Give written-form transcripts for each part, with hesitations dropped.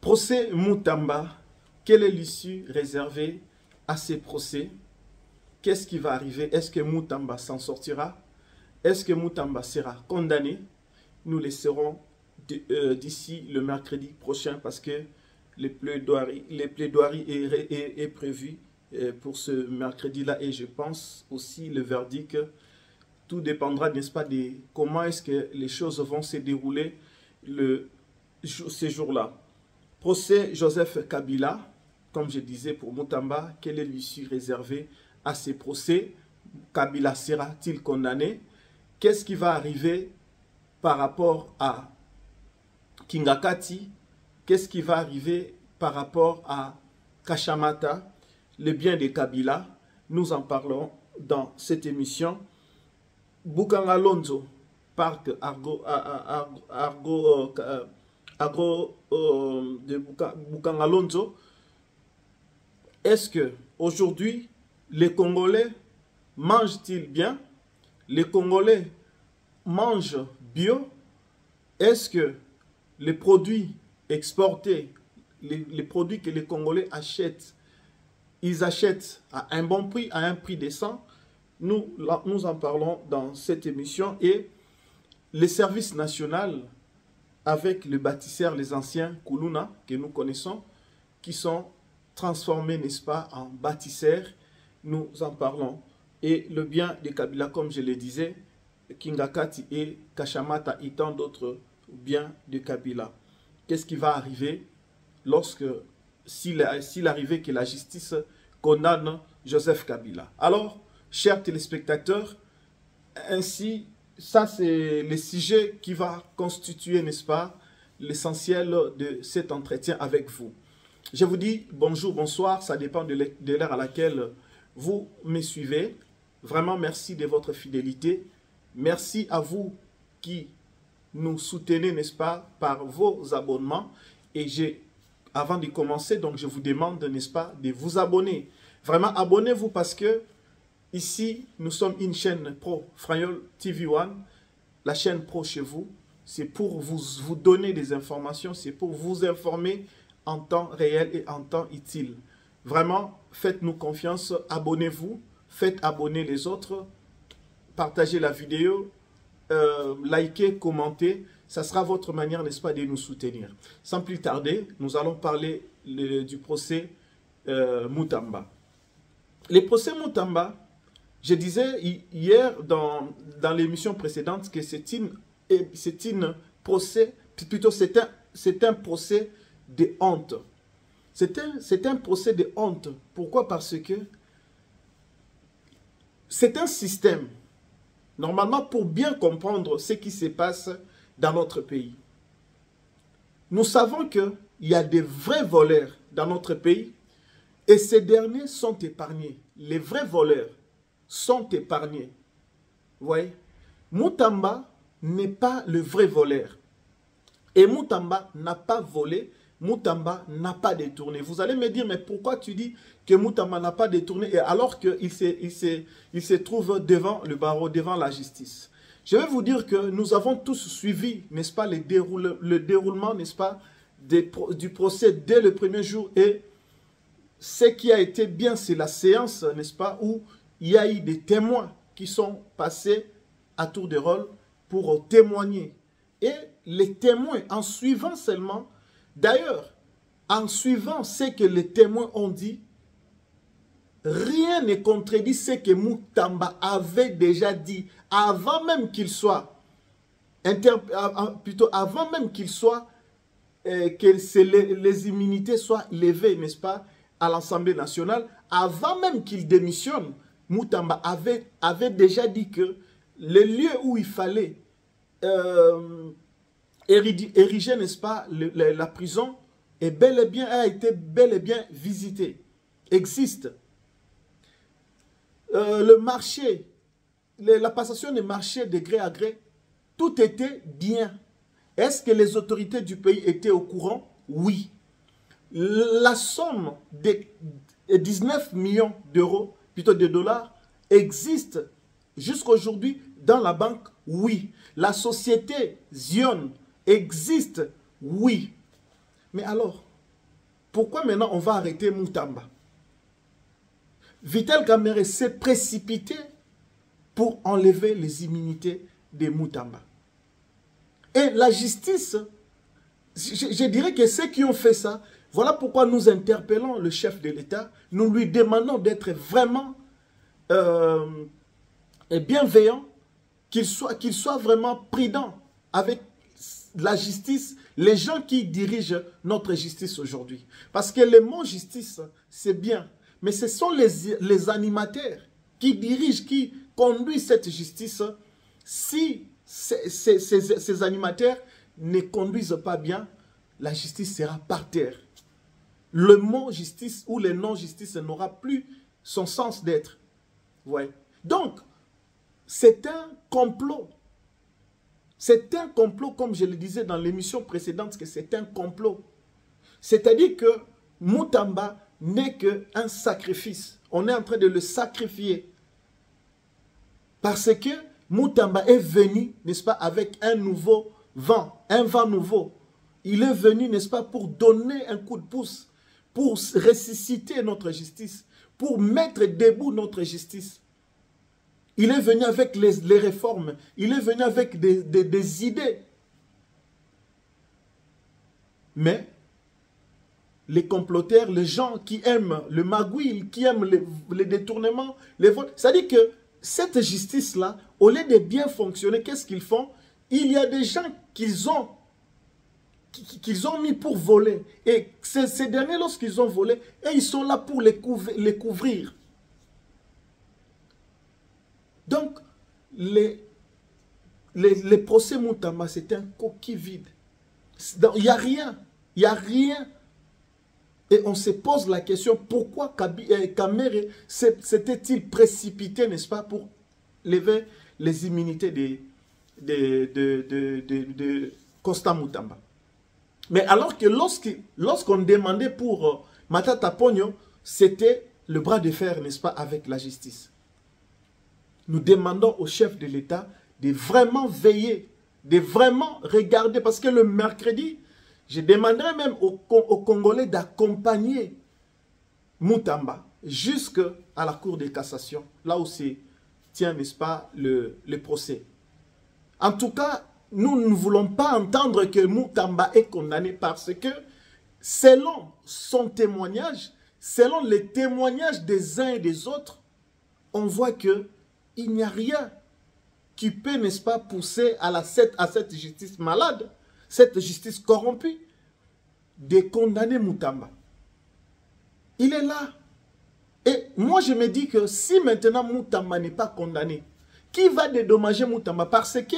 Procès Moutamba, quelle est l'issue réservée à ces procès? Qu'est-ce qui va arriver? Est-ce que Moutamba s'en sortira? Est-ce que Moutamba sera condamné? Nous le saurons d'ici le mercredi prochain parce que les plaidoiries est prévu pour ce mercredi-là et je pense aussi le verdict. Tout dépendra, n'est-ce pas, de comment est-ce que les choses vont se dérouler ces jours-là. Procès Joseph Kabila, comme je disais pour Moutamba, quelle est l'issue réservée à ces procès? Kabila sera-t-il condamné? Qu'est-ce qui va arriver par rapport à Kingakati? Qu'est-ce qui va arriver par rapport à Kashamata, le bien de Kabila? Nous en parlons dans cette émission. Bukanga Lonzo, parc de Bukanga Lonzo. Est-ce que aujourd'hui les Congolais mangent-ils bien? Les Congolais mangent bio? Est-ce que les produits exportés, les produits que les Congolais achètent, ils achètent à un bon prix, à un prix décent? Nous en parlons dans cette émission. Et les services nationaux avec le bâtisseur, les anciens Kuluna que nous connaissons, qui sont transformés, n'est-ce pas, en bâtisseurs, nous en parlons. Et le bien de Kabila, comme je le disais, Kingakati et Kashamata et tant d'autres biens de Kabila. Qu'est-ce qui va arriver lorsque, s'il arrivait que la justice condamne Joseph Kabila? Alors, chers téléspectateurs, ainsi, ça c'est le sujet qui va constituer, n'est-ce pas, l'essentiel de cet entretien avec vous. Je vous dis bonjour, bonsoir, ça dépend de l'heure à laquelle vous me suivez. Vraiment, merci de votre fidélité. Merci à vous qui nous soutenez, n'est-ce pas, par vos abonnements. Et avant de commencer, donc je vous demande, n'est-ce pas, de vous abonner. Vraiment, abonnez-vous parce que ici, nous sommes une chaîne pro, Frayol TV One, la chaîne pro chez vous. C'est pour vous donner des informations, c'est pour vous informer en temps réel et en temps utile. Vraiment, faites-nous confiance, abonnez-vous, faites abonner les autres, partagez la vidéo, likez, commentez. Ça sera votre manière, n'est-ce pas, de nous soutenir. Sans plus tarder, nous allons parler du procès Moutamba. Les procès Moutamba, je disais hier dans l'émission précédente que c'est un procès de honte. C'est un procès de honte. Pourquoi? Parce que c'est un système. Normalement, pour bien comprendre ce qui se passe dans notre pays, nous savons qu'il y a des vrais voleurs dans notre pays et ces derniers sont épargnés. Les vrais voleurs sont épargnés. Vous voyez, Moutamba n'est pas le vrai voleur. Et Moutamba n'a pas volé, Moutamba n'a pas détourné. Vous allez me dire, mais pourquoi tu dis que Moutamba n'a pas détourné alors qu'il se trouve devant le barreau, devant la justice? Je vais vous dire que nous avons tous suivi, n'est-ce pas, le déroulement, n'est-ce pas, du procès dès le premier jour. Et ce qui a été bien, c'est la séance, n'est-ce pas, où il y a eu des témoins qui sont passés à tour de rôle pour témoigner. Et les témoins, en suivant seulement, d'ailleurs, en suivant ce que les témoins ont dit, rien ne contredit ce que Moutamba avait déjà dit avant même qu'il soit, avant même qu'il soit, que les immunités soient levées, n'est-ce pas, à l'Assemblée nationale, avant même qu'il démissionne. Moutamba avait déjà dit que le lieu où il fallait ériger, n'est-ce pas, la prison a été bel et bien visité, existe. Le marché, la passation des marchés de gré à gré, tout était bien. Est-ce que les autorités du pays étaient au courant? Oui. La somme de 19 millions d'euros, plutôt de dollars, existe jusqu'aujourd'hui dans la banque? Oui. La société Zion existe? Oui. Mais alors, pourquoi maintenant on va arrêter Moutamba? Vital Kamerhe s'est précipité pour enlever les immunités de Moutamba. Et la justice, je dirais que ceux qui ont fait ça, voilà pourquoi nous interpellons le chef de l'État, nous lui demandons d'être vraiment bienveillant, qu'il soit vraiment prudent avec la justice, les gens qui dirigent notre justice aujourd'hui. Parce que le mot justice, c'est bien, mais ce sont les animateurs qui dirigent, qui conduisent cette justice. Si ces animateurs ne conduisent pas bien, la justice sera par terre. Le mot justice ou le non-justice n'aura plus son sens d'être. Ouais. Donc, c'est un complot. C'est un complot, comme je le disais dans l'émission précédente, que c'est un complot. C'est-à-dire que Moutamba n'est qu'un sacrifice. On est en train de le sacrifier. Parce que Moutamba est venu, n'est-ce pas, avec un nouveau vent, un vent nouveau. Il est venu, n'est-ce pas, pour donner un coup de pouce, pour ressusciter notre justice, pour mettre debout notre justice. Il est venu avec les réformes, il est venu avec des idées. Mais les comploteurs, les gens qui aiment le magouille, qui aiment les détournements, les vols, c'est-à-dire que cette justice-là, au lieu de bien fonctionner, qu'est-ce qu'ils font? Il y a des gens qu'ils ont mis pour voler. Et ces derniers, lorsqu'ils ont volé, et ils sont là pour les couvrir. Donc, les procès Moutamba, c'est un coquille vide. Il n'y a rien. Il n'y a rien. Et on se pose la question, pourquoi Kamerhe s'était-il précipité, n'est-ce pas, pour lever les immunités de Constant Moutamba. Mais alors que lorsqu'on demandait pour Matata Ponyo, c'était le bras de fer, n'est-ce pas, avec la justice. Nous demandons au chef de l'État de vraiment veiller, de vraiment regarder, parce que le mercredi, je demanderai même aux Congolais d'accompagner Moutamba jusqu'à la Cour de cassation, là où se tient, n'est-ce pas, le procès. En tout cas, nous ne voulons pas entendre que Moutamba est condamné parce que, selon son témoignage, selon les témoignages des uns et des autres, on voit que il n'y a rien qui peut, n'est-ce pas, pousser à cette justice malade, cette justice corrompue, de condamner Moutamba. Il est là. Et moi, je me dis que si maintenant Moutamba n'est pas condamné, qui va dédommager Moutamba? Parce que,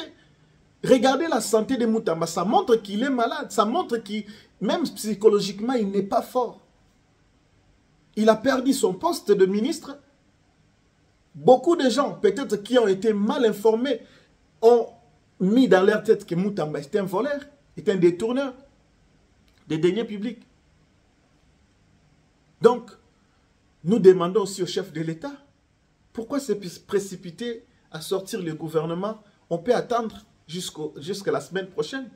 regardez la santé de Moutamba, ça montre qu'il est malade, ça montre qu'il, même psychologiquement, il n'est pas fort. Il a perdu son poste de ministre. Beaucoup de gens, peut-être qui ont été mal informés, ont mis dans leur tête que Moutamba était un voleur, était un détourneur des deniers publics. Donc, nous demandons aussi au chef de l'État, pourquoi se précipiter à sortir le gouvernement? On peut attendre jusqu'à la semaine prochaine.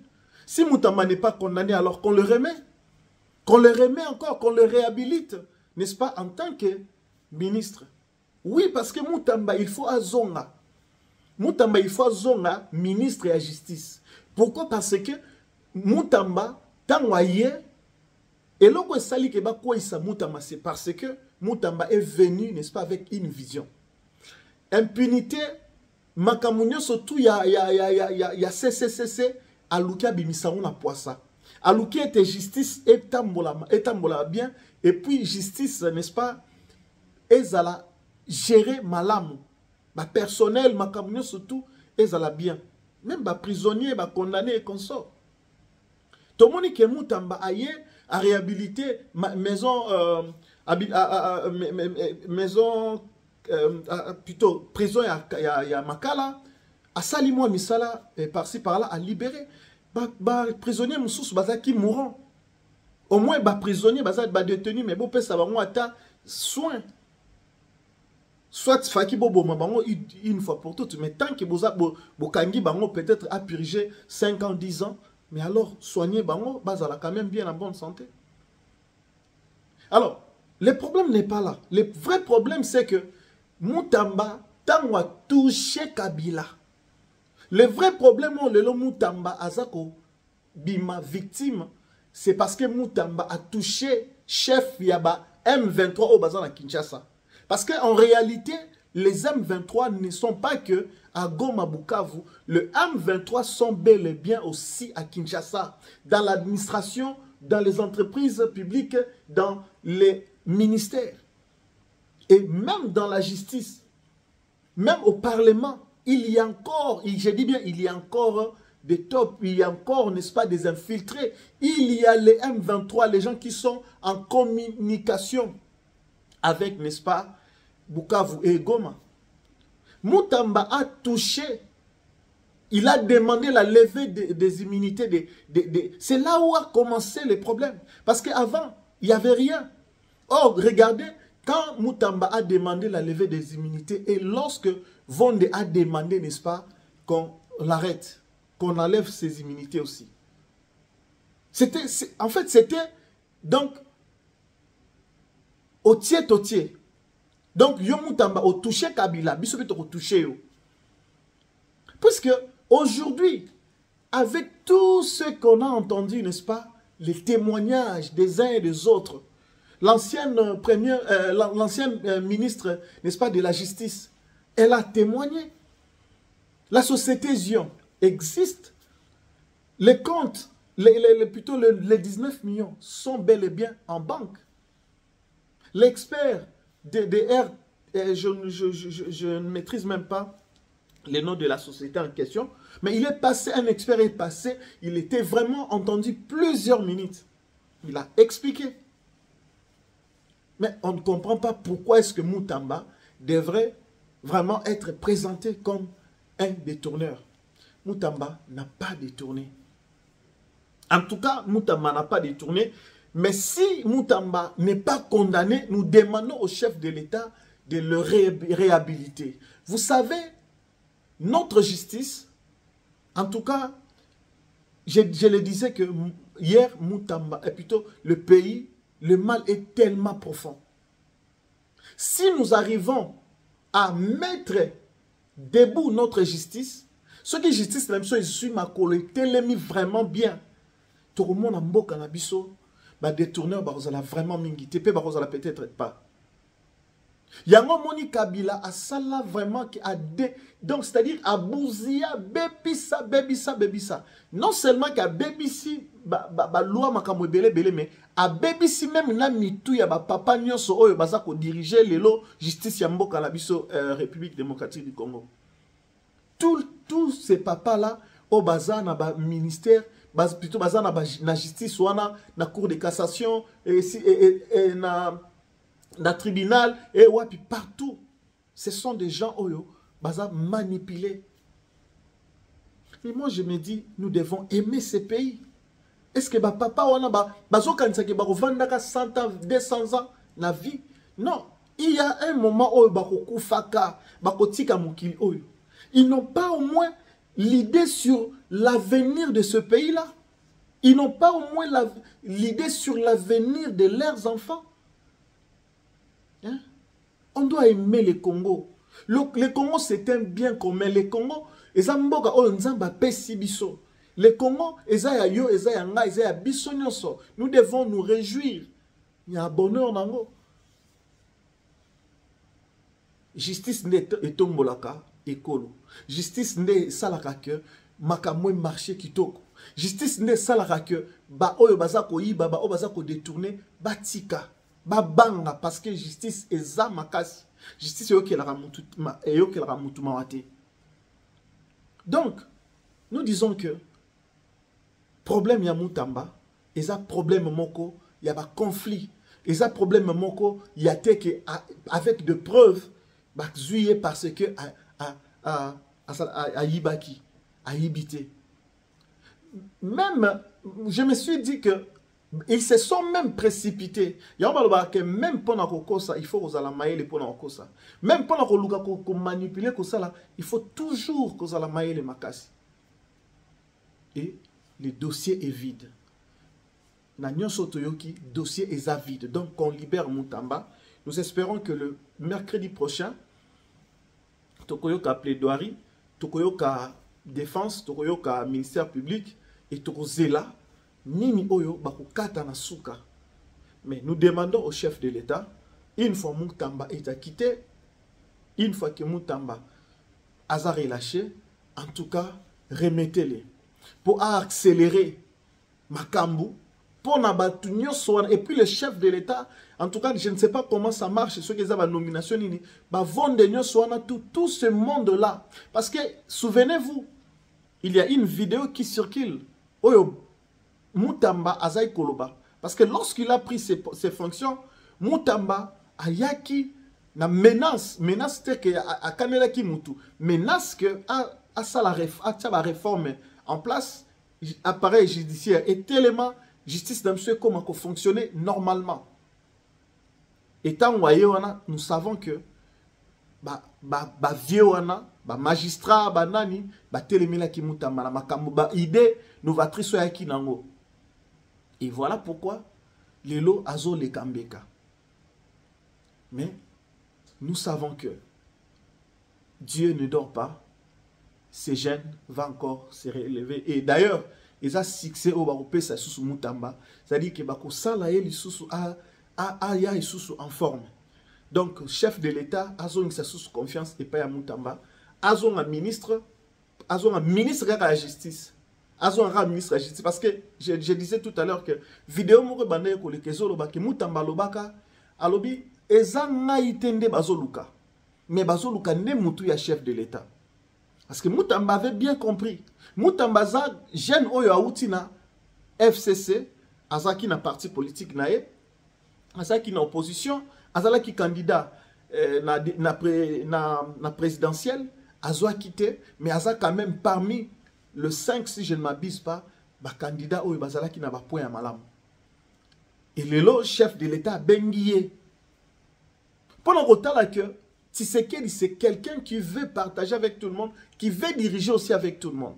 Si Moutamba n'est pas condamné, alors qu'on le remet. Qu'on le remet encore, qu'on le réhabilite, n'est-ce pas, en tant que ministre. Oui, parce que Moutamba, il faut à Zonga. Moutamba, il faut à Zonga, ministre et à justice. Pourquoi? Parce que Moutamba, Tanwaye, et là où sali que quoi ça Moutamba, c'est parce que Moutamba est venu, n'est-ce pas, avec une vision. Impunité, Makamounio, surtout, il y a CCCC, Aloukia Bimisaou na poissa. Aloukia était justice, et tambola bien, et puis justice, n'est-ce pas, ezala gérer malamu. Ba personnel, Makamounio, surtout, ezala bien. Même ba prisonnier, ba condamné et consort. Tout le monde qui est Moutamba aïe à réhabiliter maison, maison plutôt prison il y a Makala, à Salimo Misala, par-ci par-là, à libérer. Prisonniers moussous qui mourront. Au moins, prisonniers, détenus, mais bon, ça va avoir soin. Soit Faki Bobo Mabango une fois pour toutes, mais tant que Bokangi Bango peut-être a purgé 5 ans, 10 ans, mais alors soigner Bango, bazala quand même bien en bonne santé. Alors, le problème n'est pas là. Le vrai problème, c'est que Moutamba, tant a touché Kabila. Le vrai problème, le Moutamba, Azako, Bima, victime, c'est parce que Moutamba a touché chef Yaba M23 au bazar à Kinshasa. Parce qu'en réalité, les M23 ne sont pas que à Goma, Bukavu. Le M23 sont bel et bien aussi à Kinshasa, dans l'administration, dans les entreprises publiques, dans les ministères. Et même dans la justice, même au Parlement, il y a encore, je dis bien, il y a encore des tops, il y a encore, n'est-ce pas, des infiltrés. Il y a les M23, les gens qui sont en communication avec, n'est-ce pas, Bukavu et Goma. Moutamba a touché, il a demandé la levée des immunités. C'est là où a commencé le problème. Parce qu'avant, il n'y avait rien. Or, regardez, quand Moutamba a demandé la levée des immunités et lorsque Vonde a demandé, n'est-ce pas, qu'on l'arrête, qu'on enlève ses immunités aussi. En fait, c'était donc au tiers. Donc, yo Moutamba a touché Kabila, Bissopito a touché yo. Puisque aujourd'hui, avec tout ce qu'on a entendu, n'est-ce pas, les témoignages des uns et des autres, l'ancienne ministre, n'est-ce pas, de la justice, elle a témoigné. La société Zion existe. Les comptes, plutôt les 19 millions, sont bel et bien en banque. L'expert je ne maîtrise même pas les noms de la société en question, mais il est passé, un expert est passé, il était vraiment entendu plusieurs minutes. Il a expliqué. Mais on ne comprend pas pourquoi est-ce que Moutamba devrait vraiment être présenté comme un détourneur. Moutamba n'a pas détourné. En tout cas, Moutamba n'a pas détourné. Mais si Moutamba n'est pas condamné, nous demandons au chef de l'État de le réhabiliter. Vous savez, notre justice, en tout cas, je le disais que hier, Moutamba, et plutôt le pays, le mal est tellement profond. Si nous arrivons à mettre debout notre justice, ce qui justice, même chose, je suis ma collègue, l'ami vraiment bien. Tout le monde a mboka na biso. Bah détourneur barozala vraiment mingi tepe barozala peut-être pas. Yango moni Kabila a sala vraiment qui a donc c'est-à-dire a bouzia bebisa. Non seulement qu'a bebisi ba loi makambo belé mais a bebisi même na mitu ya ba papa nyonso oyo baza ko diriger lelo justice ya mboka na biso République démocratique du Congo. Tous ces papas là au baza na ba ministère plutôt baza na justice wana na cour de cassation et na tribunal et ouais puis partout ce sont des gens oyo baza manipulés. Et moi je me dis nous devons aimer ces pays. Est-ce que ba papa wana bazo kanisa ke ba kovandaka 100 ans 200 ans na vie? Non, il y a un moment oyo ba kokufaka ba kotika mokili oyo. Ils n'ont pas au moins l'idée sur l'avenir de ce pays-là. Ils n'ont pas au moins l'idée sur l'avenir de leurs enfants. Hein? On doit aimer le Congo. Le Congo, c'est un bien commun. Le Congo, le Congo, nous devons nous réjouir. Il y a un bonheur dans nous. Justice n'est tombolaka. Ekolo. Justice ne salaka que makamwe marché kitoko. Justice ne salaka que ba oyo bazako yiba ba oyo bazako détourner batika ba banga parce que justice eza makasi. Justice yokelaka mutu mawate. Donc nous disons que problème ya Moutamba eza problème moko ya ba conflit eza problème moko ya teke avec de preuves ba zuye parce que à Yibaki, à Yibité. Même, je me suis dit que ils se sont même précipités. Il y a que même pendant que ça, il faut que la maille pendant que ça. Même pendant que manipuler que ça, il faut toujours que la maille les makasi. Et le dossier est vide. na nyonso toyoki dossier est vide. Donc on libère Moutamba. Nous espérons que le mercredi prochain, tokoyoka plaidoirie, tokoyoka défense, tokoyoka ministère public et tokozela nini oyo bakokata na suka. Mais nous demandons au chef de l'État, une fois Moutamba est quitté, une fois que Moutamba a relâché, en tout cas, remettez-les. Pour accélérer Makambu, pour n'abattre et puis le chef de l'État, en tout cas, je ne sais pas comment ça marche, ceux qui ont la nomination, vont tout ce monde-là. Parce que, souvenez-vous, il y a une vidéo qui circule, Oyo Moutamba Azaï Koloba. Parce que lorsqu'il a pris ses fonctions, Moutamba a yaki na menace c'est que a kanela ki mutu menace que a ça la réforme en place, appareil judiciaire et tellement justice dans ce comment fonctionner normalement. Étant wana, nous savons que vieux wana magistrat nani telemela ki Moutamba na makambo idée novatrice ya ki nango. Et voilà pourquoi les lots azo les kambeka. Mais nous savons que Dieu ne dort pas. Ces jeunes vont encore se relever. Et d'ailleurs, ils ont succès au Baropé sous Moutamba. C'est-à-dire que Bako Salaye est en forme. Donc, chef de l'État, Azon une sous confiance et pas à Moutamba. Azon un ministre de la justice. Azon un ministre de la justice. Parce que je disais tout à l'heure que vidéo moure bande ko le kezo lobaki Moutamba lobaka alobi ezanga itende bazoluka. Mais bazoluka ne mutu ya chef de l'État. Parce que Moutamba avait bien compris. Moutamba za jeune oyo autina FCC, azaki na parti politique nae, azaki na opposition, azalaki candidat na présidentielle, azoa quitté, mais aza quand même parmi le 5, si je ne m'abuse pas, ba candidat oyo bazalaki na ba point ya malamu. Et le chef de l'État bengiye. Pendant autant que Tshisekedi, c'est quelqu'un qui veut partager avec tout le monde, qui veut diriger aussi avec tout le monde.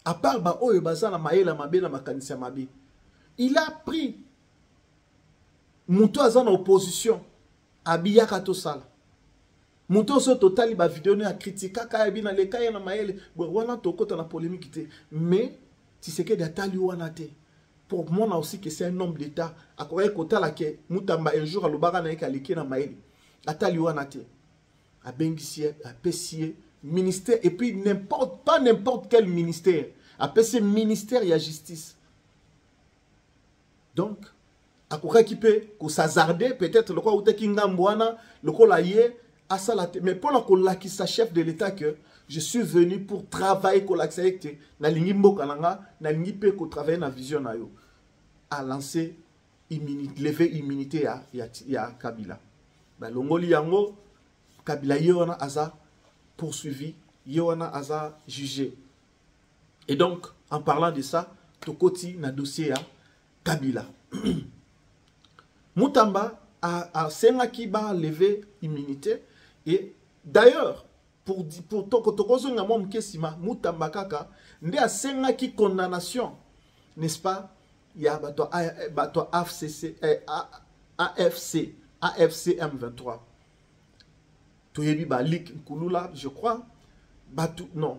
À part Oyo Bazana Maela Mabe na Makanisia Mabe. Il a pris Mouto Azan en opposition à Biyaka Sala. Mouto so total ba vidéo ne a critiqué Kayabi na le Kaya na Maele. Wana toko na polémique. Mais Tshisekedi a tali wana te. Pour moi aussi que c'est un homme d'État. À quoi kotala ke Moutamba un jour à l'Obara na Ekaliki na Maele. Atali wana te. À Bengisie, à Pessier, ministère, et puis pas n'importe quel ministère. À Pessier, ministère et à justice. Donc, à quoi qui peut s'hazarder, peut-être le quoi ou te kingambouana, le quoi la yé, à ça la mais pour la quoi qui sa chef de l'État que je suis venu pour travailler pour l'accepter, na lingimbo kananga, na lingipe ko travailler na vision na yo, à lancer immunité, lever immunité ya Kabila. Ben l'ongoli yango Kabila Yoana Aza poursuivi, Yoana Aza jugé. Et donc, en parlant de ça, Tokoti na dossier à Kabila. Moutamba a Senaki ba levé immunité. Et d'ailleurs, pour Tokozo Namom Kesima, Moutamba Kaka, nde a Senaki condamnation, n'est-ce pas? Il y a bato AFC M23. Toyebi Balik Kouloula, je crois. Batou, non.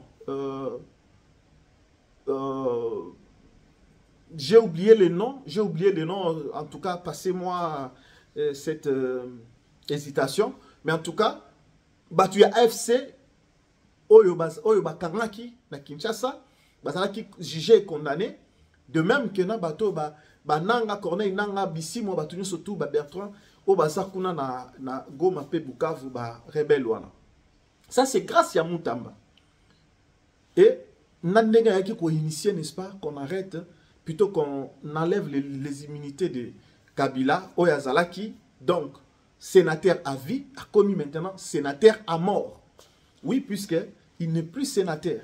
J'ai oublié le nom. En tout cas, passez-moi cette hésitation. Mais en tout cas, Batou ya AFC Oyo Bakangaki na Kinshasa, Bazalaki jugé et condamné. De même que na bato Nanga Corneille Nanga Bissimo Batou surtout Bertrand Obasakuna na Goma pe Bukavu rebelle wana. Ça c'est grâce à Moutamba. Et Nandega yaki ko initier, n'est-ce pas, qu'on arrête plutôt qu'on enlève les immunités de Kabila Oyazalaki, donc sénateur à vie, a commis maintenant sénateur à mort. Oui, puisque il n'est plus sénateur.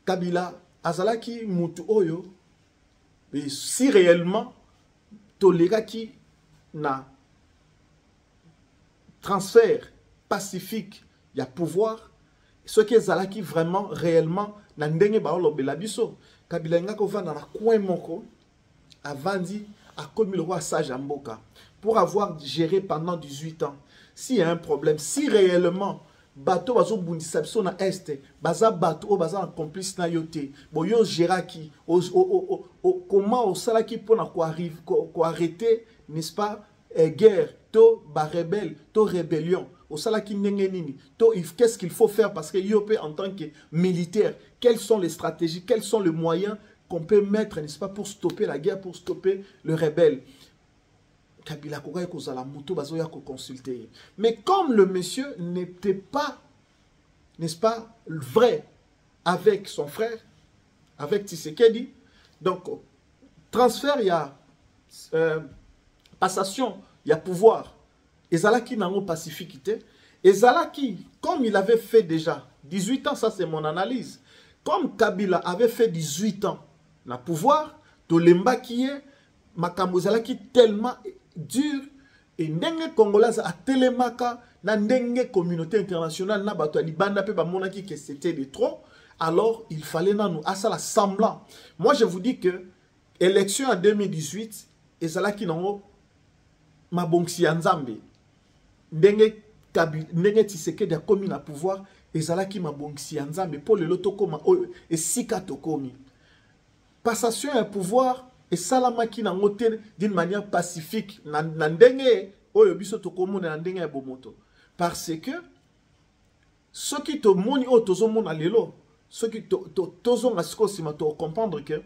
Kabila Azalaki Moutou Oyo, et si réellement tolera qui na transfert pacifique, il y a pouvoir, ce qui est Zalaki vraiment, réellement, na ndenge ba olobe la biso. Kabila nga ko va na coin moko, Avandi a commis le roi sage Mboka pour avoir géré pendant 18 ans. S'il y a un problème, si réellement bateau bazo bundisa biso na est baza bateau baza complice na yote bo yo géraki comment au salaki pour na ko arrive ko arrêter, n'est-ce pas, guerre to ba rebelle to rébellion au salaki ndenge nini to qu'est-ce qu'il faut faire parce que yopé en tant que militaire, quelles sont les stratégies, quels sont les moyens qu'on peut mettre, n'est-ce pas, pour stopper la guerre, pour stopper le rebelle. Kabila Koga kozala moto bazoya ko consulter. Mais comme le monsieur n'était pas, n'est-ce pas, vrai avec son frère, avec Tshisekedi, donc transfert, il y a passation, il y a pouvoir. Ezalaki nango pacifiquité. Ezalaki, comme il avait fait déjà 18 ans, ça c'est mon analyse. Comme Kabila avait fait 18 ans, na pouvoir, Tolemba qui est, makambo ezalaki tellement dur et ndenge congolais a telemaka na ndenge communauté internationale na bato libanda pe ba monaki que c'était de trop, alors il fallait nous à ça semblant. Moi je vous dis que élection en 2018 ezalaki nango mabongsi ya nzambe ndenge ndenge Tshisekedi a commis na pouvoir ezalaki mabongsi ya nzambe pour le loto koma et sika tokomi passation ya pouvoir et salamaki na ngote d'une manière pacifique na ndenge oyo biso tokomona na ndenge ya bomoto parce que ceux qui te moni o tozomona lelo ceux qui tozonga siko sima to comprendre que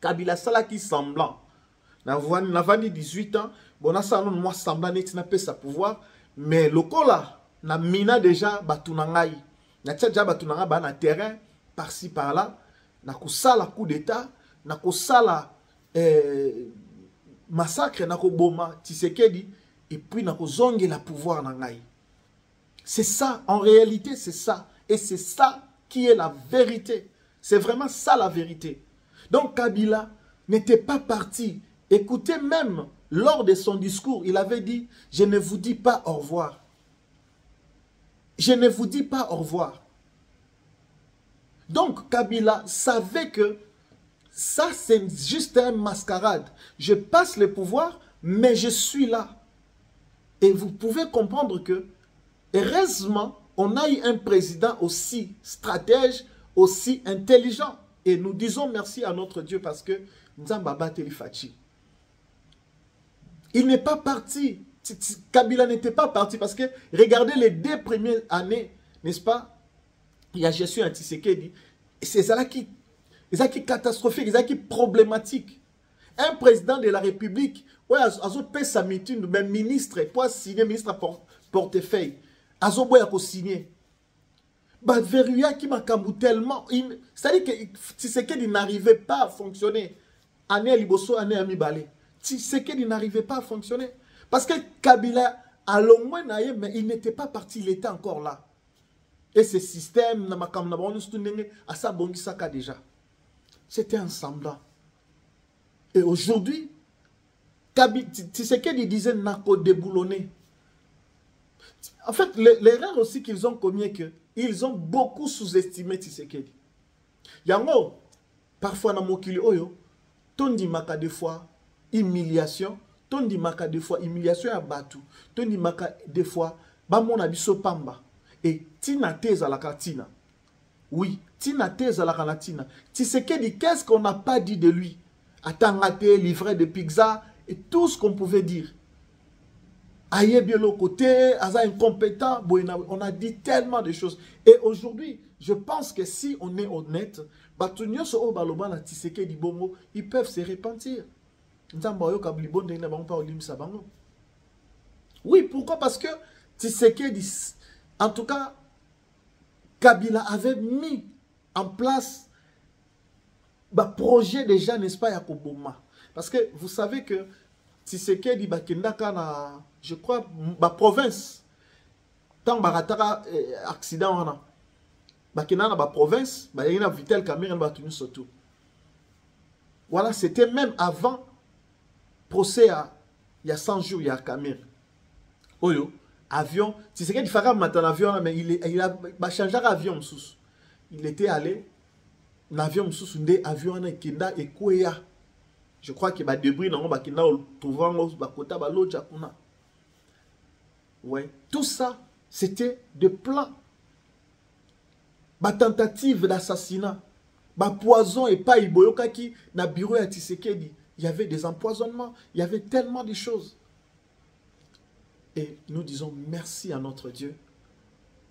Kabila salaki semblant na vandi 18 ans bona salon moi semblant net na pesa pouvoir mais lokola na mina déjà batunangai na tcha batunanga ba na terrain par-ci par-là na kusala coup d'état na kusala massacre na ko boma Tshisekedi et puis na ko zonge la pouvoir na ngai. C'est ça en réalité, c'est ça et c'est ça qui est la vérité. C'est vraiment ça la vérité. Donc Kabila n'était pas parti. Écoutez, même lors de son discours, il avait dit je ne vous dis pas au revoir. Je ne vous dis pas au revoir. Donc Kabila savait que ça, c'est juste un mascarade. Je passe le pouvoir, mais je suis là. Et vous pouvez comprendre que, heureusement, on a eu un président aussi stratège, aussi intelligent. Et nous disons merci à notre Dieu parce que Nzambaba Telifachi. Il n'est pas parti. Kabila n'était pas parti parce que, regardez les 2 premières années, n'est-ce pas? Il y a Jésus à Tshisekedi. C'est ça qui est catastrophique, c'est ça qui est problématique. Un président de la République, ouais, azo paie sa meeting, même ministre, pour signer, ministre à portefeuille, azo boya ko signer. Bah, verrouilla qui m'a camou tellement, c'est-à-dire que Tshisekedi n'arrivait pas à fonctionner. Année Liboso, année Amibale. Tshisekedi n'arrivait pas à fonctionner. Parce que Kabila, à l'ombre, mais il n'était pas parti, il était encore là. Et ce système, à ça, déjà. C'était un semblant. Et aujourd'hui, Tshisekedi disait Nako déboulonné. En fait, l'erreur aussi qu'ils ont commis est qu'ils ont beaucoup sous-estimé Tshisekedi. Yango, parfois, na mokili oyo, tondi maka des fois, humiliation, tondi maka des fois, humiliation à Batu, tondi maka des fois, bamona biso pamba. Et tina teza la katina. Oui, tina teza la kanatina. Tshisekedi, qu'est-ce qu'on n'a pas dit de lui? Atangate, livret de pizza, et tout ce qu'on pouvait dire. Aïe bien l'autre côté, Aza incompétent, on a dit tellement de choses. Et aujourd'hui, je pense que si on est honnête, ils peuvent se repentir. Oui, pourquoi? Parce que Tshisekedi, en tout cas, Kabila avait mis en place un projet déjà, n'est-ce pas, Yakoboma. Parce que vous savez que Tshisekedi Bakendaka na, je crois, ma province, tant baratara accident wana, Bakenda na ba province, ba yena Vitel Kamerhe ba tenu surtout. Voilà, c'était même avant procès il y a 100 jours il y a Kamerhe. Oyo, avion, Tshisekedi fera matin avion mais il a changé avion sous. Il était allé l'avion sous un avion na kenda et Kouya. Je crois que les débris n'ont pas trouvé bakota baloja kuna. Ouais, tout ça c'était des plans. Ba tentative d'assassinat, ba poison et pas iboyokaki na bureau ya Tshisekedi. Il y avait des empoisonnements, il y avait tellement de choses. Et nous disons merci à notre Dieu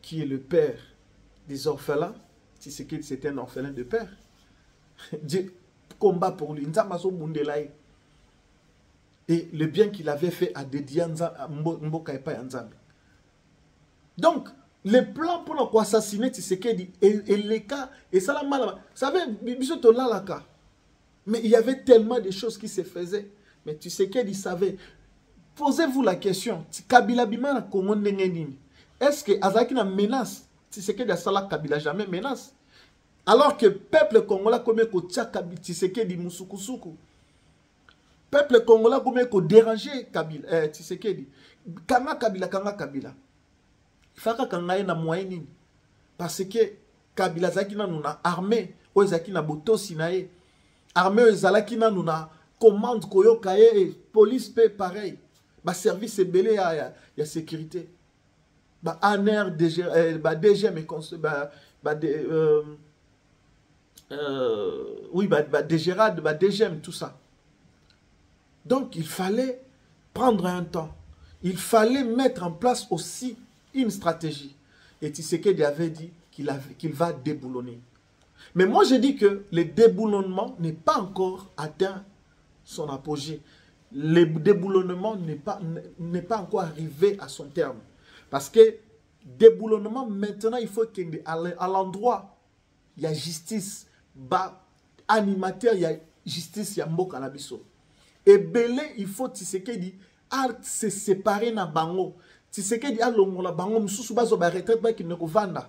qui est le père des orphelins. Tshisekedi c'était un orphelin de père. Dieu combat pour lui. Et le bien qu'il avait fait à Dedianza, Mboka et Payanzambe. Donc, les plans pour assassiner Tshisekedi et les cas, et ça la mal. Vous savez, mais il y avait tellement de choses qui se faisaient. Mais Tshisekedi savait. Posez-vous la question. Kabila Bima na Congo Nengenini. Est-ce que Azaki na menace? Tshisekedi a sala Kabila jamais menace. Alors que le peuple congolais comme Kotia Tshisekedi Musukusuku. Peuple congolais comme déranger Kabila Tshisekedi. Kanga Kabila. Faka kanga na moyen parce que Kabila zaki na nuna armée, o zaki na botosi na ye. Armée zalaki na nuna commande koyoka ye, police pe pareil. Ba service belé ya sécurité. Ba ANR DGM et oui, DGRAD, DGM, tout ça. Donc, il fallait prendre un temps. Il fallait mettre en place aussi une stratégie. Et Tshisekedi avait dit qu'il va déboulonner. Mais moi, je dis que le déboulonnement n'est pas encore atteint son apogée. Le déboulonnement n'est pas encore arrivé à son terme. Parce que déboulonnement, maintenant, il faut qu'à l'endroit, il y a justice. Animateur, il y a justice, il y a Mboka na biso. Et belé, il faut Tshisekedi se séparer na bango. Tshisekedi a longola bango mususu bazo ba retraite ba ki ne kovanda.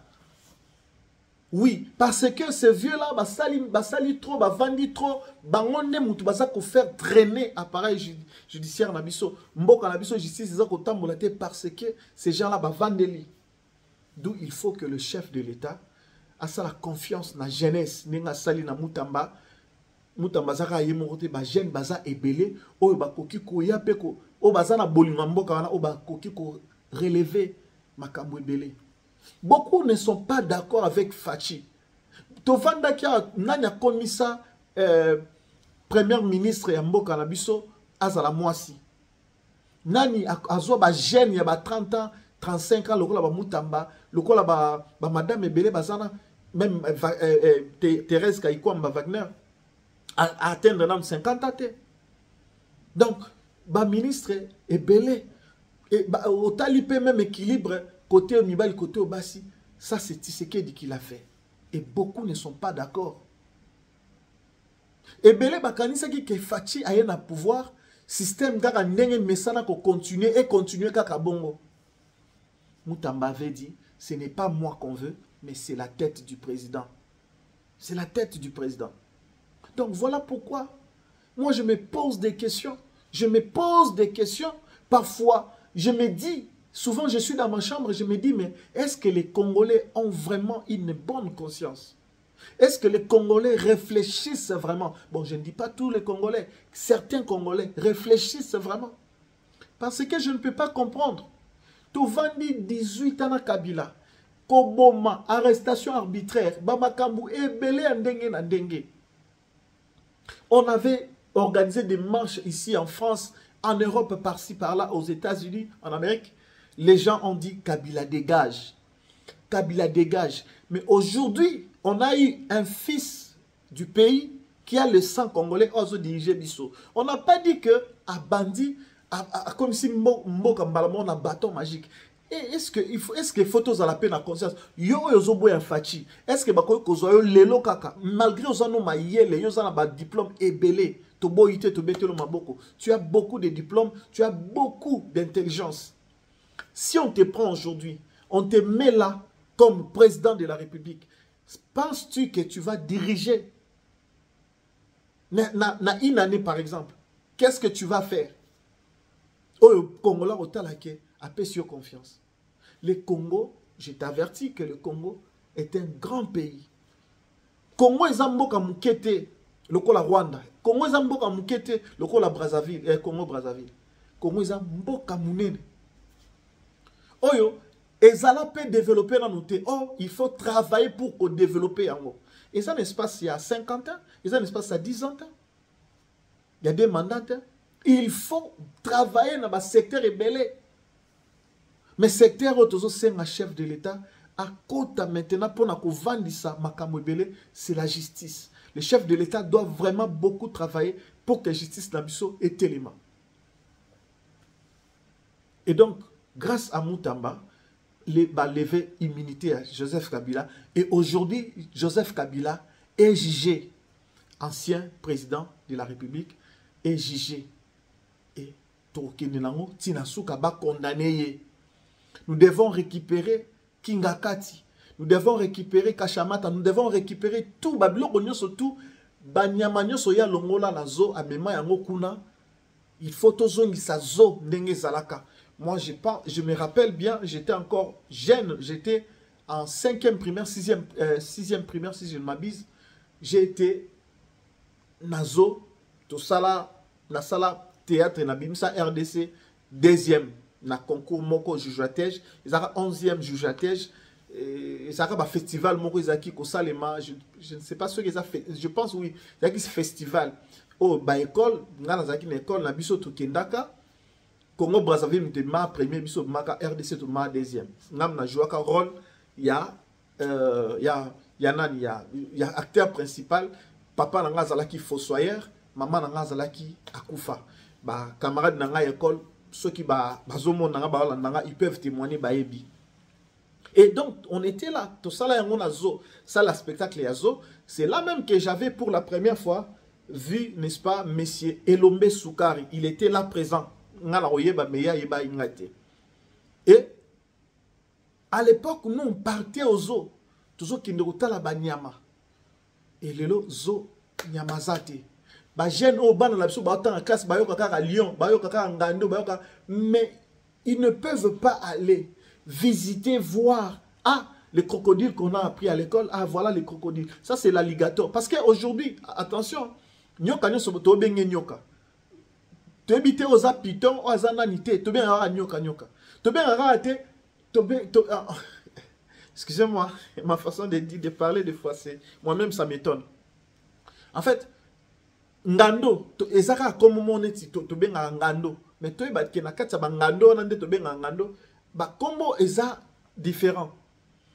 Oui, parce que ces vieux-là, basali trop, bavandi trop, bango ne mutu basa ko faire traîner appareil judiciaire na biso. Mboka na biso justice za ko tambola te parce que ces gens-là bavandeli. D'où il faut que le chef de l'État a la confiance na jeunesse, nenga sali na mutamba zaka yemokote ba jeune baza ebele oyo bakoki ko ya peko o baza na bolinga mboka wana o bakoki ko relever makambo ebele. Beaucoup ne sont pas d'accord avec Fachi. Tovanda kia nanya komisa premier ministre ya mboka na biso azala mwasi. Nani azo ba jeune ya ba 30 ans 35 ans lokola ba mutamba lokola ba madame ebele bazana même Thérèse Kaikwamba Wagner à atteindre 50 ans. Donc ba ministre ebele et au talipé même équilibre côté Mibali côté Obasi, ça c'est Tshisekedi qui l'a fait et beaucoup ne sont pas d'accord. Ebele bakanisa ki Fachi aye na pouvoir système kaka ndenge mesana ko continuer et continuer kaka bongo. Moutamba avait dit, ce n'est pas moi qu'on veut, mais c'est la tête du président. C'est la tête du président. Donc voilà pourquoi, moi je me pose des questions. Je me pose des questions. Parfois, je me dis, souvent je suis dans ma chambre et je me dis, mais est-ce que les Congolais ont vraiment une bonne conscience? Est-ce que les Congolais réfléchissent vraiment? Bon, je ne dis pas tous les Congolais. Certains Congolais réfléchissent vraiment. Parce que je ne peux pas comprendre. Tovandi 18 ans à Kabila. Koboma, arrestation arbitraire. Bamakambu, ebele andenge na ndenge. On avait organisé des marches ici en France, en Europe, par-ci, par-là, aux États-Unis, en Amérique. Les gens ont dit Kabila dégage. Kabila dégage. Mais aujourd'hui, on a eu un fils du pays qui a le sang congolais, Ozo dirigé Bisso. On n'a pas dit que à Bandi, comme si Mboka Mbalamon a un bâton magique. Est-ce que photos à la peine à conscience? Yo yozobo ya fachi. Est-ce que bako kozoyo lelo kaka? Malgré ozano mayele, yozana ba diplôme ebele, tobo ite to betelo maboko. Tu as beaucoup de diplômes, tu as beaucoup d'intelligence. Si on te prend aujourd'hui, on te met là comme président de la République, penses-tu que tu vas diriger na une année par exemple? Qu'est-ce que tu vas faire? Oh, Congolais au talake a paix sur confiance. Le Congo, je t'avertis que le Congo est un grand pays. Congo est un mboka mukete. lokola Rwanda. Congo eza mboka mukete lokola Brazzaville, Congo Brazzaville. Congo eza mboka munene. Oyo ezala peut développer dans noté. Oh, il faut travailler pour développer yango. Et ça n'est pas il y a 50 ans, et ça n'est pas il y a 10 ans. Il y a des mandats. Il faut travailler dans le secteur ébélé. Mais secteur autour c'est un chef de l'État à côté maintenant pour na vendre ça makambo ébélé, c'est la justice. Le chef de l'État doit vraiment beaucoup travailler pour que la justice n'abisso est élément. Et donc, grâce à Moutamba, il va lever immunité à Joseph Kabila. Et aujourd'hui, Joseph Kabila est jugé, ancien président de la République, est jugé. Et Tokenenango, Tinasuka va condamner. Nous devons récupérer Kingakati. Nous devons récupérer Kachamata. Nous devons récupérer tout. Babylon, surtout, Banyamanyo Soya Longola, la zo, Amema Yango Kuna. Il faut tozongi sa zo, Nenge Zalaka. Moi, je me rappelle bien, j'étais encore jeune, j'étais en 5e primaire, 6e primaire, si je ne m'abuse. J'ai été Nazo, tout ça là, la salle théâtre, na Bimsa RDC, 2e, na concours Moko Jujatej, ils ont 11e Jujatej, ils ont un festival Moko Izaki Kosalema, je ne sais pas ce qu'ils ont fait, je pense oui, il y a un festival. Oh, bah école, na une école, na biso to Kendaka. Congo Brazzaville était ma premier biso maka RDC to ma deuxième. Nam na joué un rôle, il y a acteur principal, papa nanga zalaki fossoyeur, maman nanga zalaki akufa. Ba camarade nanga école, ceux qui ba bazomo nanga ba nanga ils peuvent témoigner ba ebi. Et donc on était là, tout ça là yango na zo, ça la spectacle yazo, c'est là même que j'avais pour la première fois vu, n'est-ce pas, monsieur Elombe Soukari, il était là présent. Et à l'époque, nous on partait au zoo. Toujours qui nous la banyama. Et le zoo nyamazate. Ba jeune au ban la ba en classe ba yo kaka Lyon, ba yo kaka Ngando, ba yo kaka, mais ils ne peuvent pas aller visiter, voir. Ah, les crocodiles qu'on a appris à l'école. Ah, voilà les crocodiles. Ça c'est l'alligator. Parce qu'aujourd'hui, attention, nyoka nyoso to benge nyoka. Tu habites aux pitons, aux ananités, tu bien à nyoka nyoka. Tu bien à rater, excusez-moi, ma façon de parler des fois, c'est moi-même ça m'étonne. En fait, ngando, ezaka comme mon eti, tu bien à ngando, mais tu es que na katsa ngando, nande tu bien à ngando, bah comment eza différent.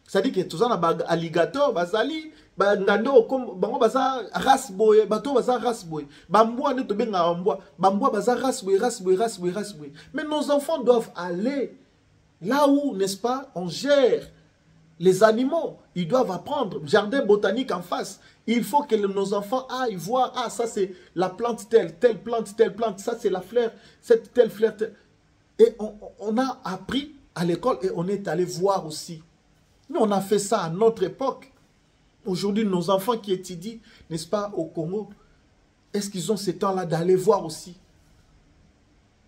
C'est-à-dire que tous en alligator, bazali, ngando comme bango baza race boy, bato baza race boy. Bamboa ne te benga amboa, bamboa baza race boy. Mais nos enfants doivent aller là où, n'est-ce pas, on gère les animaux. Ils doivent apprendre jardin botanique en face. Il faut que nos enfants aillent voir, ah ça c'est la plante telle plante, ça c'est la fleur, cette telle fleur. Et on a appris à l'école et on est allé voir aussi. Nous, on a fait ça à notre époque. Aujourd'hui, nos enfants qui étudient, n'est-ce pas, au Congo, est-ce qu'ils ont ce temps-là d'aller voir aussi?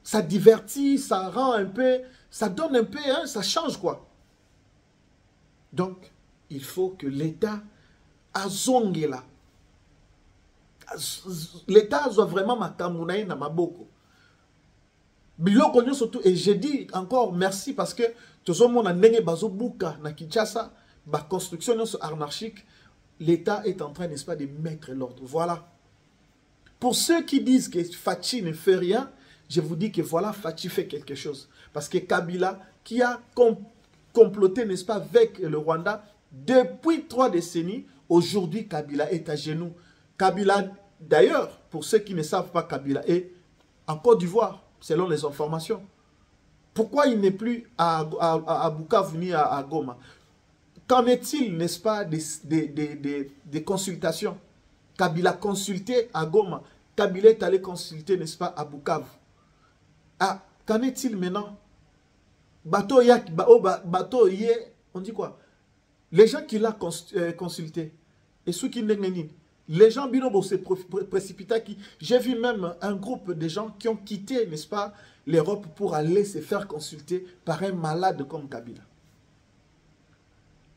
Ça divertit, ça rend un peu, ça donne un peu, hein, ça change quoi. Donc, il faut que l'État azonge là. L'État doit vraiment makamunaï na maboko. Surtout, et je dis encore merci parce que tout le monde a ndenge bazobuka na Kinshasa, ba construction anarchique, l'État est en train, n'est-ce pas, de mettre l'ordre. Voilà. Pour ceux qui disent que Fachi ne fait rien, je vous dis que voilà, Fachi fait quelque chose. Parce que Kabila, qui a comploté, n'est-ce pas, avec le Rwanda, depuis 3 décennies, aujourd'hui, Kabila est à genoux. Kabila, d'ailleurs, pour ceux qui ne savent pas, Kabila est en Côte d'Ivoire, selon les informations. Pourquoi il n'est plus à Bukavu ni à Goma? Qu'en est-il, n'est-ce pas, des consultations? Kabila a consulté à Goma. Kabila est allé consulter, n'est-ce pas, à Bukavu. Ah, qu'en est-il maintenant? Bateau on dit quoi? Les gens qui l'ont consulté, et ceux qui n'ont les gens binobo se précipitent. J'ai vu même un groupe de gens qui ont quitté, n'est-ce pas, l'Europe pour aller se faire consulter par un malade comme Kabila.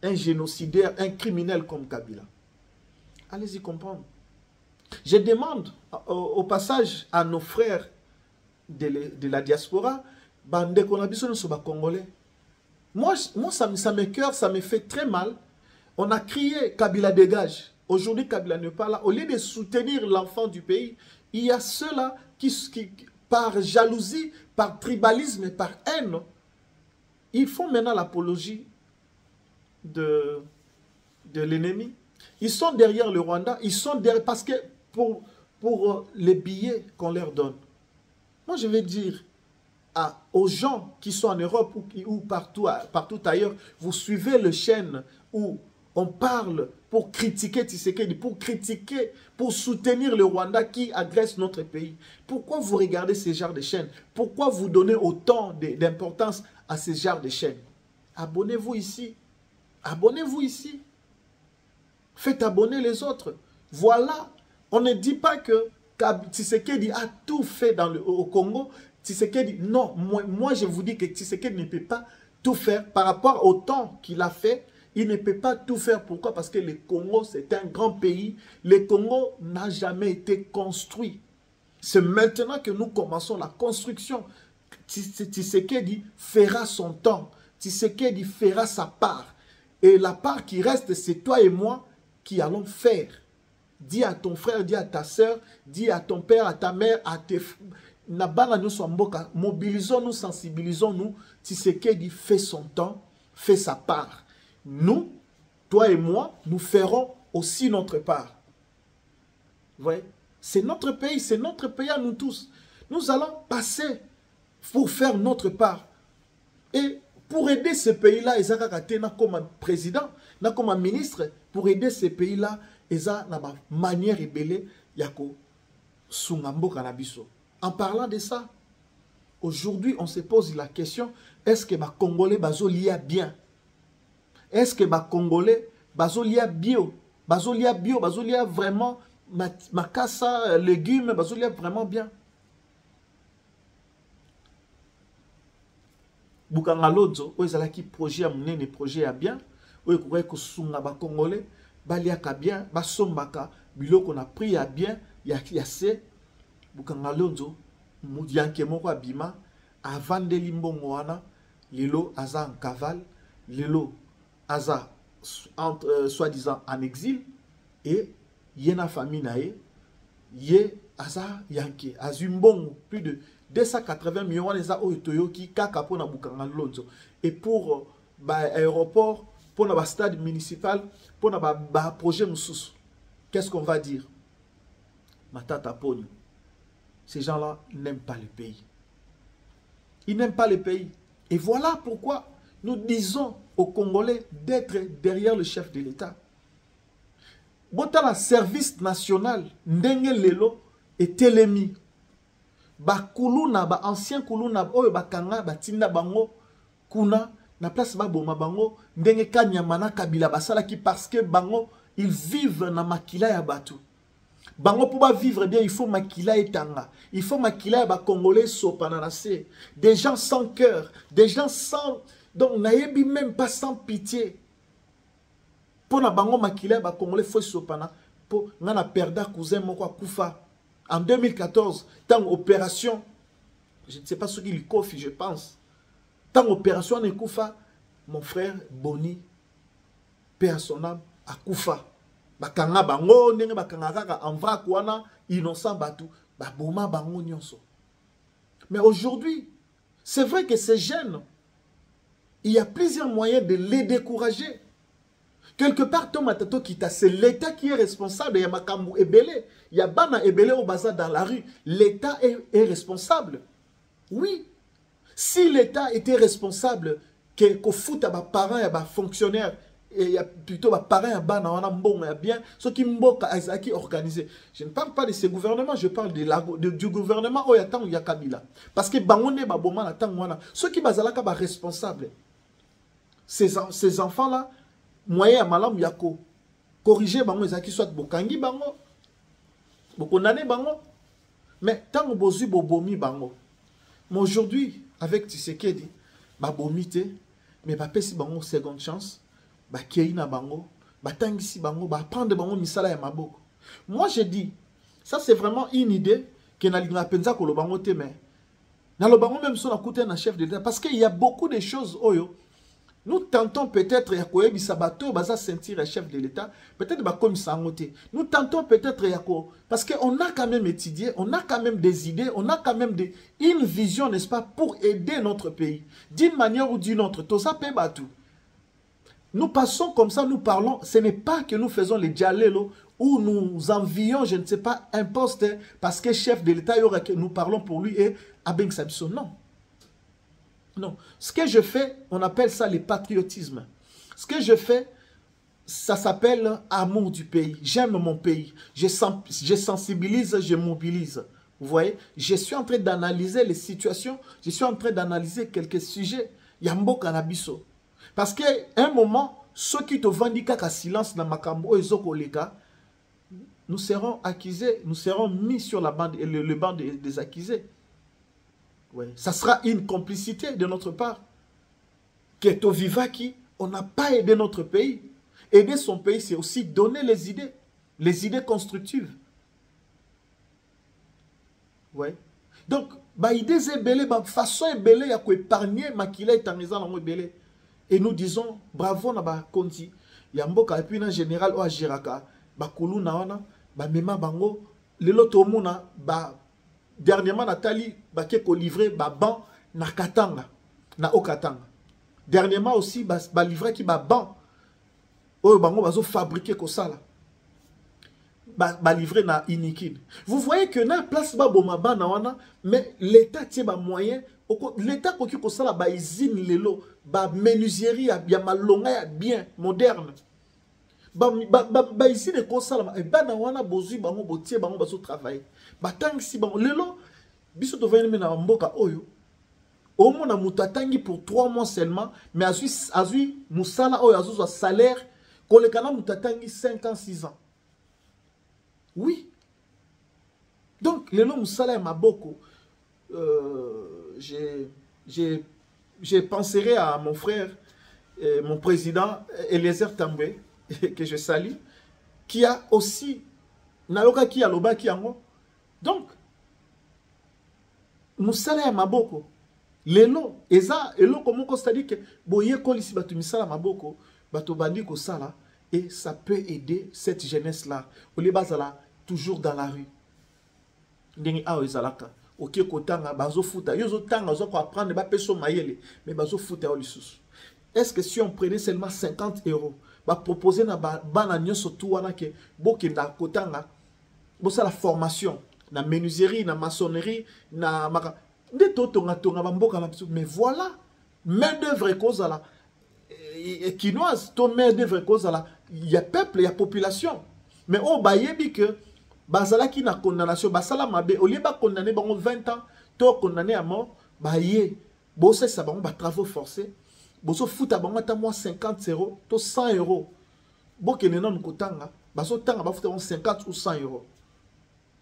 Un génocidaire, un criminel comme Kabila. Allez-y comprendre. Je demande au passage à nos frères de la diaspora, bande qu'on a besoin de Congolais. Moi ça me cœur, ça me fait très mal. On a crié Kabila dégage. Aujourd'hui, Kabila n'est pas là. Au lieu de soutenir l'enfant du pays, il y a ceux-là qui, par jalousie, par tribalisme et par haine, ils font maintenant l'apologie de l'ennemi. Ils sont derrière le Rwanda, ils sont derrière, parce que pour les billets qu'on leur donne. Moi, je vais dire aux gens qui sont en Europe ou partout ailleurs, vous suivez les chaînes où on parle pour critiquer Tshisekedi, pour soutenir le Rwanda qui agresse notre pays. Pourquoi vous regardez ces genres de chaînes? Pourquoi vous donnez autant d'importance à ces genres de chaînes? Abonnez-vous ici. Abonnez-vous ici. Faites abonner les autres. Voilà. On ne dit pas que Tshisekedi a tout fait au Congo. Tshisekedi, non. Moi, je vous dis que Tshisekedi ne peut pas tout faire par rapport au temps qu'il a fait. Il ne peut pas tout faire. Pourquoi? Parce que le Congo, c'est un grand pays. Le Congo n'a jamais été construit. C'est maintenant que nous commençons la construction. Tshisekedi fera son temps. Tshisekedi fera sa part. Et la part qui reste, c'est toi et moi qui allons faire. Dis à ton frère, dis à ta soeur, dis à ton père, à ta mère, à tes... Mobilisons-nous, sensibilisons-nous. Tshisekedi fait son temps, fait sa part. Nous, toi et moi, nous ferons aussi notre part. Vous voyez? C'est notre pays à nous tous. Nous allons passer pour faire notre part. Et pour aider ce pays-là, ils ont comme président, comme ministre, pour aider ce pays-là, ils ont une manière ébélée, yako sungambo kanabiso. En parlant de ça, aujourd'hui, on se pose la question, est-ce que les Congolais bazolia bien? Est-ce que les Congolais bazolia bio? Bazolia vraiment makasa, légumes, bazolia vraiment bien? Bukanga lodzo, où ezalaki projet monene, projet à bien, où ekoka kosunga ba Congolais, baliaka bien, basombaka, biloko na pris à bien, ya se, Bukanga lodzo, mudianke moko abima, avandeli mbongo wana, lelo aza en cavale, lelo aza soi-disant en exil, et yena famille nae, ye aza yanke, azumbongo, plus de 280 millions de Toyoki kaka pour na Bukanga Lonzo. Et pour l'aéroport, pour le stade municipal, pour le projet Moussous. Qu'est-ce qu'on va dire? Matata Pony. Ces gens-là n'aiment pas le pays. Ils n'aiment pas le pays. Et voilà pourquoi nous disons aux Congolais d'être derrière le chef de l'État. Botala service national, Ndenge Lelo et Télémi. Ba kuluna, ba ancien kuluna, oyo bakanga, batinda bango, kuna, na place ba boma bango, ndenge kanyamana kabila basala ki parce que bango, ils vivent na makila ya batu. Bango pour vivre bien, il faut makila etanga. Il faut makila ya ba congolais sopananase. Des gens sans cœur, des gens sans, donc nayebi même pas sans pitié. Pour na bango makila ya ba congolais faut sopana, pour ngana perda cousin moko kufa. En 2014, tant opération, je ne sais pas ce qu'il confie, je pense. Tant opération en Koufa, mon frère Boni, père son âme, à Koufa. Bakanga bango, nenge bakanga kaka, en vrai kouana, innocent batou, baboma bango nyonso. Mais aujourd'hui, c'est vrai que ces jeunes, il y a plusieurs moyens de les décourager. Quelque part, Tomatato Kita, c'est l'État qui est responsable. Il y a Makambu Ebele. Il y a Bana Ebele au bazar dans la rue. L'État est responsable. Oui. Si l'État était responsable, que fout à mes parents et à mes fonctionnaires, et plutôt à mes parents et à Bana, on a bon et bien, ceux qui m'ont organisé. Je ne parle pas de ces gouvernements, je parle du gouvernement où il y a tant Kabila. Parce que Bangoné, Baboma, ceux qui sont responsables, ces enfants-là, moyen malam yako corriger bango ezaki soit bokangi bango bokondane bango mais tant bozu bobomi bango. Mais aujourd'hui avec Tshisekedi babomi te mais ba pesi bango seconde chance ba keina bango ba tangisi bango ba prendre bango misala ya maboko. Moi je dis Ça, c'est vraiment une idée que na penza ko lobango te, mais na lobango même son écouter un chef de l'État. Parce qu'il y a beaucoup de choses, oyo. Nous tentons peut-être, Yakoyebi Sabato, Baza sentir chef de l'État, peut-être comme Sangote. Nous tentons peut-être, Yako, parce qu'on a quand même étudié, on a quand même des idées, on a quand même une vision, n'est-ce pas, pour aider notre pays. D'une manière ou d'une autre, tout ça peut battre. Nous passons comme ça, nous parlons, ce n'est pas que nous faisons les dialélos, où nous envions, je ne sais pas, un poste, parce que chef de l'État, nous parlons pour lui et Abeng Sabiso. Non. Non. Ce que je fais, on appelle ça le patriotisme. Ce que je fais, ça s'appelle amour du pays. J'aime mon pays. Je sensibilise, je mobilise. Vous voyez? Je suis en train d'analyser les situations. Je suis en train d'analyser quelques sujets. Yambo Kanabiso. Parce qu'à un moment, ceux qui te vendent qu'à silence dans Makambo et Zokoleka, nous serons accusés, nous serons mis sur la bande, le banc des accusés. Ouais. Ça sera une complicité de notre part. Keto Vivaki, on n'a pas aidé notre pays. Aider son pays, c'est aussi donner les idées constructives. Ouais. Donc, idées ébélées, façon ébélée, il y a épargner Makila et Tanizan en ébélé. Et nous disons, bravo, na Konti, Yamboka, et puis en général, ou Jiraka, Bakulu naona, Mema Bango, le lotomuna, dernièrement, Nathalie, ko livré ban na Katanga, na Okatanga. Dernièrement aussi, livré qui ban, oh bango bazo fabriqué ko ça là. Livré na Inikin. Vous voyez que na place ba bomaba na wana, mais l'État tie ba moyen, l'État ko ko ça là ba usine lelo, ba menuiserie ya malonga ya bien moderne. Ici de ko ça là, et na wana bozu bango botie bango bazo travailler. Tang si bango lelo biso to venu na mboka oyo. Au moins na mutatangi pour 3 mois seulement, mais azui musala oyo azo salaire kolekana mutatangi 5 ans 6 ans. Oui. Donc le nom musala maboko, je penserai à mon frère, mon président Eliezer Tambwe que je salue, qui a aussi nayoka ki aloba ki yango. Donc musala maboko lelo eza eloko moko, c'est-à-dire que boye kolisi batu misala maboko bato bandi ko sala, et ça peut aider cette jeunesse là au lieu bazala toujours dans la rue ndenge awo ezalaka okie kotanga bazo futa yozo tanga zo ko apprendre ba peso mayele mais bazo futa o lisusu. Est-ce que si on prenait seulement 50 €, ba proposer na bana nyoso tu wana ke bokenda kotanga bosa la formation na menuiserie, na maçonnerie, na maka de totonga tonga bamboka na biso, mais voilà main d'œuvre cause là quinoise, ton main d'œuvre cause là, il y a peuple, il y a population, mais oh bayebi que bazala qui na condamnation basala mabe au lieu ba condamner bango 20 ans to condamné à mort baye bosse ça bango ba travaux forcés boso futa bango ta moi 50 € to 100 €, bokene non kotanga baso tanga ba futa 50 ou 100 €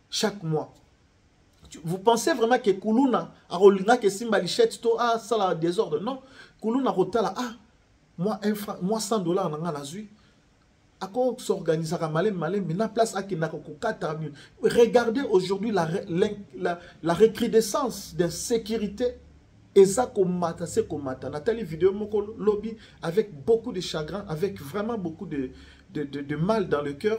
chaque mois. Vous pensez vraiment que Kuluna a rolinga que simba lichette to ça la désordre? Non, Kuluna rotala moi 100 $ nanga nazui ako s'organiser malem mais na place à kinako ko 4 000. Regardez aujourd'hui la recrudescence d'insécurité. Et ça komata, c'est komata. Nathalie vidéo moko lobby avec beaucoup de chagrin, avec vraiment beaucoup de mal dans le cœur.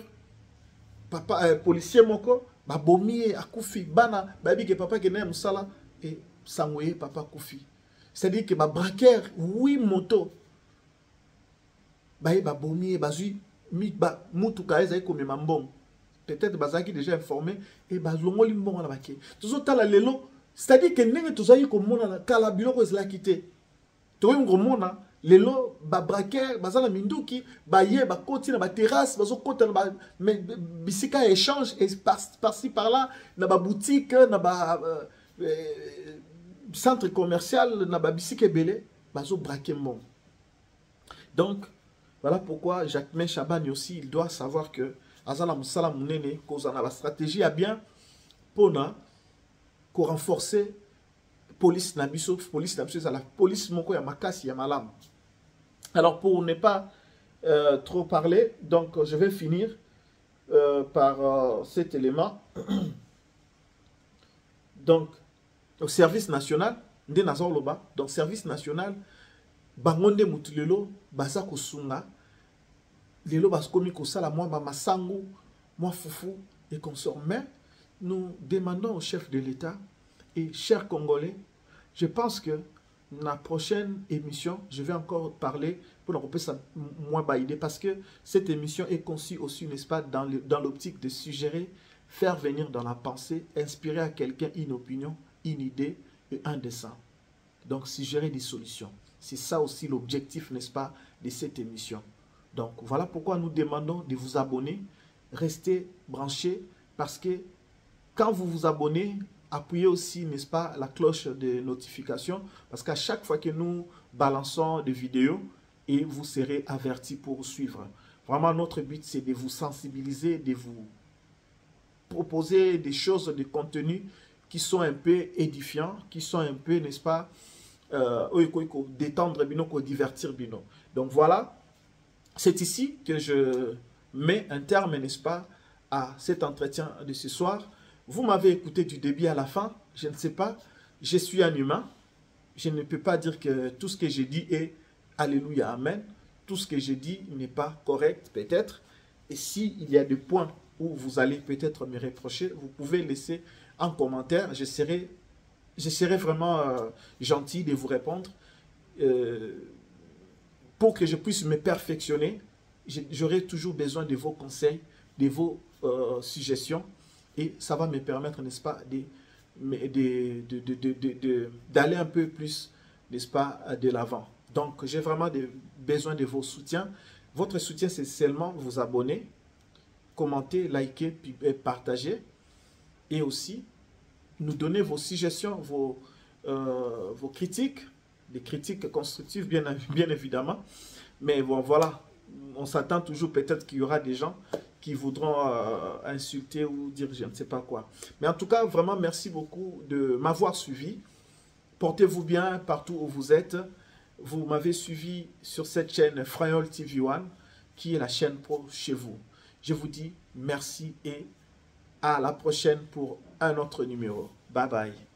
Papa policier moko ba bomi akufi bana babi que papa kene musala et sangoye papa kufi. C'est-à-dire que ba braqueur 8 motos ba bomi bazui mi ba mutu kaeza ko memambom. Peut-être bazaki déjà informé et bazongoli mbongo na baké. Toujours tala lelo. C'est-à-dire que nous avons komona kala biloko ezala kité. Toyo ngomona lelo ba braquer bazala minduki ba ye ba koti na ba terrasse bazo kota na ba bisika échange et par-ci par-là na ba boutique na ba centre commercial na ba bisika belé bazo braquer mon. Donc voilà pourquoi Jacquemain Chabani aussi il doit savoir que azala musala munene cause na la stratégie a bien pona pour renforcer police nabiso c'est la police moko ya makasi ya malam. Alors pour ne pas trop parler, donc je vais finir par cet élément. Donc, au service national, donc service national, bangonde mutulelo, baza kosunga, lelo baskomi kosala moi masangu, moi foufou et consort. Mais nous demandons au chef de l'État et chers Congolais, je pense que la prochaine émission, je vais encore parler pour qu'on puisse moins baïder parce que cette émission est conçue aussi, n'est-ce pas, dans l'optique de suggérer, faire venir dans la pensée, inspirer à quelqu'un une opinion, une idée et un dessin. Donc, suggérer des solutions. C'est ça aussi l'objectif, n'est-ce pas, de cette émission. Donc, voilà pourquoi nous demandons de vous abonner, restez branchés parce que quand vous vous abonnez, appuyez aussi, n'est-ce pas, la cloche de notification parce qu'à chaque fois que nous balançons des vidéos, et vous serez avertis pour suivre. Vraiment, notre but, c'est de vous sensibiliser, de vous proposer des choses, des contenus qui sont un peu édifiants, qui sont un peu, n'est-ce pas, détendre, divertir. Donc voilà, c'est ici que je mets un terme, n'est-ce pas, à cet entretien de ce soir. Vous m'avez écouté du début à la fin, je ne sais pas, je suis un humain, je ne peux pas dire que tout ce que j'ai dit est alléluia, amen. Tout ce que j'ai dit n'est pas correct, peut-être. Et s'il y a des points où vous allez peut-être me reprocher, vous pouvez laisser un commentaire. Je serai vraiment gentil de vous répondre. Pour que je puisse me perfectionner, j'aurai toujours besoin de vos conseils, de vos suggestions. Et ça va me permettre, n'est-ce pas, d'aller un peu plus, n'est-ce pas, de l'avant. Donc, j'ai vraiment besoin de vos soutiens. Votre soutien, c'est seulement vous abonner, commenter, liker, puis partager. Et aussi, nous donner vos suggestions, vos critiques, des critiques constructives, bien évidemment. Mais bon, voilà, on s'attend toujours peut-être qu'il y aura des gens qui voudront insulter ou dire je ne sais pas quoi. Mais en tout cas, vraiment, merci beaucoup de m'avoir suivi. Portez-vous bien partout où vous êtes. Vous m'avez suivi sur cette chaîne Frayol TV One, qui est la chaîne pro chez vous. Je vous dis merci et à la prochaine pour un autre numéro. Bye bye.